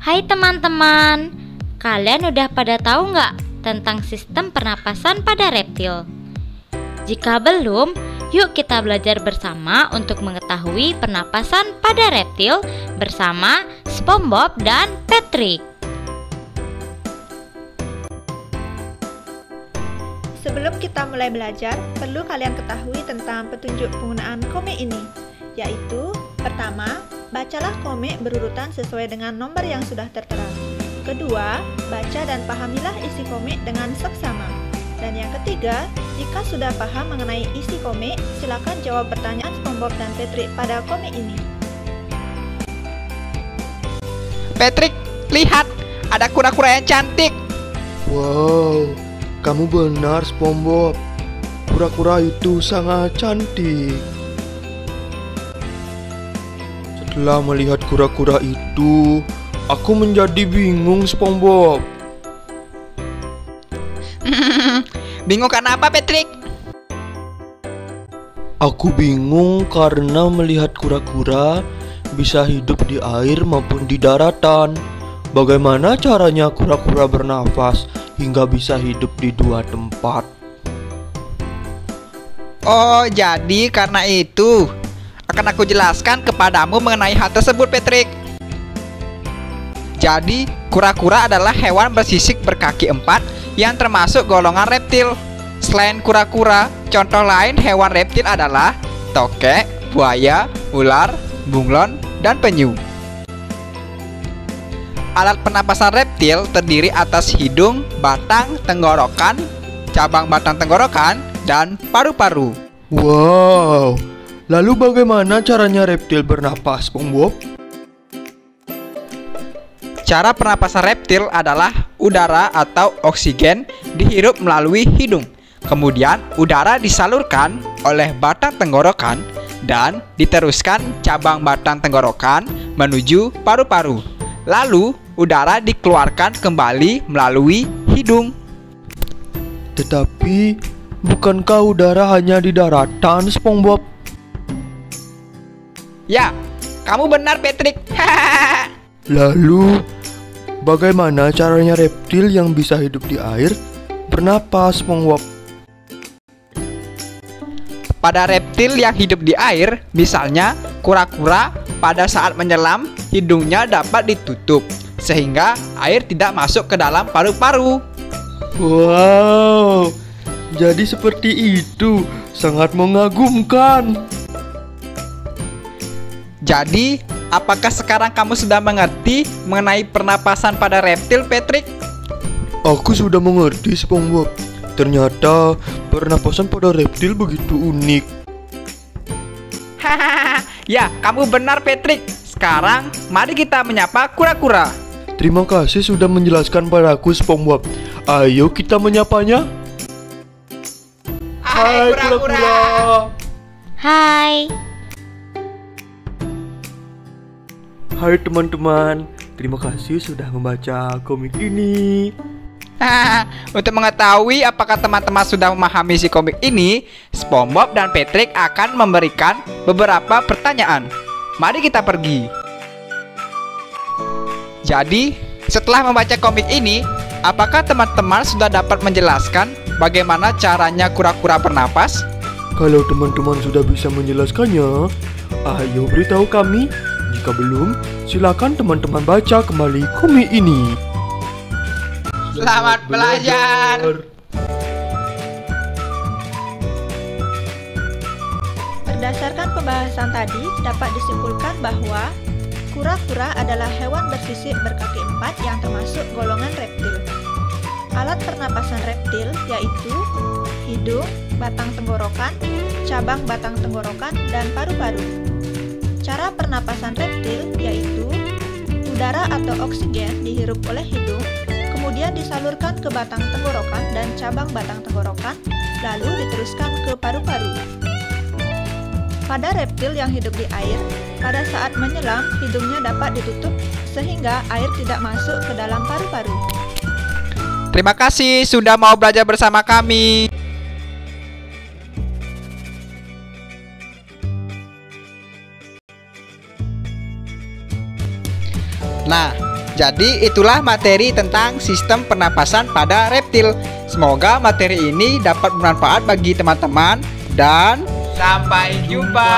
Hai teman-teman, kalian udah pada tahu nggak tentang sistem pernapasan pada reptil? Jika belum, yuk kita belajar bersama untuk mengetahui pernapasan pada reptil bersama SpongeBob dan Patrick. Sebelum kita mulai belajar, perlu kalian ketahui tentang petunjuk penggunaan komik ini, yaitu pertama, bacalah komik berurutan sesuai dengan nomor yang sudah tertera. Kedua, baca dan pahamilah isi komik dengan seksama. Dan yang ketiga, jika sudah paham mengenai isi komik, silakan jawab pertanyaan SpongeBob dan Patrick pada komik ini. Patrick, lihat, ada kura-kura yang cantik. Wow, kamu benar SpongeBob. Kura-kura itu sangat cantik. Setelah melihat kura-kura itu, aku menjadi bingung SpongeBob. Bingung karena apa, Patrick? Aku bingung karena melihat kura-kura bisa hidup di air maupun di daratan. Bagaimana caranya kura-kura bernafas hingga bisa hidup di dua tempat? Oh, jadi karena itu akan aku jelaskan kepadamu mengenai hal tersebut, Patrick. Jadi, kura-kura adalah hewan bersisik berkaki empat yang termasuk golongan reptil. Selain kura-kura, contoh lain hewan reptil adalah tokek, buaya, ular, bunglon, dan penyu. Alat pernapasan reptil terdiri atas hidung, batang, tenggorokan, cabang batang tenggorokan, dan paru-paru. Wow, lalu bagaimana caranya reptil bernapas, SpongeBob? Cara pernapasan reptil adalah udara atau oksigen dihirup melalui hidung. Kemudian udara disalurkan oleh batang tenggorokan dan diteruskan cabang batang tenggorokan menuju paru-paru. Lalu udara dikeluarkan kembali melalui hidung. Tetapi, bukankah udara hanya di daratan, SpongeBob? Ya, kamu benar, Patrick. Lalu, bagaimana caranya reptil yang bisa hidup di air bernapas, SpongeBob? Pada reptil yang hidup di air, misalnya kura-kura, pada saat menyelam, hidungnya dapat ditutup, sehingga air tidak masuk ke dalam paru-paru. Wow, jadi seperti itu, sangat mengagumkan. Jadi, apakah sekarang kamu sudah mengerti mengenai pernapasan pada reptil, Patrick? Aku sudah mengerti, SpongeBob. Ternyata pernapasan pada reptil begitu unik. Hahaha, ya, kamu benar, Patrick. Sekarang, mari kita menyapa kura-kura. Terima kasih sudah menjelaskan padaku, SpongeBob. Ayo kita menyapanya. Hai, kura-kura. Hai. Hai teman-teman, terima kasih sudah membaca komik ini. Untuk mengetahui apakah teman-teman sudah memahami si komik ini, SpongeBob dan Patrick akan memberikan beberapa pertanyaan. Mari kita pergi. Jadi, setelah membaca komik ini, apakah teman-teman sudah dapat menjelaskan bagaimana caranya kura-kura bernapas? Kalau teman-teman sudah bisa menjelaskannya, ayo beritahu kami. Jika belum, silakan teman-teman baca kembali komik ini. Selamat belajar. Berdasarkan pembahasan tadi, dapat disimpulkan bahwa kura-kura adalah hewan bersisik berkaki empat yang termasuk golongan reptil. Alat pernapasan reptil yaitu hidung, batang tenggorokan, cabang batang tenggorokan, dan paru-paru. Cara pernapasan reptil yaitu udara atau oksigen dihirup oleh hidung, kemudian disalurkan ke batang tenggorokan dan cabang batang tenggorokan, lalu diteruskan ke paru-paru. Pada reptil yang hidup di air, pada saat menyelam, hidungnya dapat ditutup sehingga air tidak masuk ke dalam paru-paru. Terima kasih sudah mau belajar bersama kami. Nah, Jadi itulah materi tentang sistem pernapasan pada reptil. Semoga materi ini dapat bermanfaat bagi teman-teman dan sampai jumpa.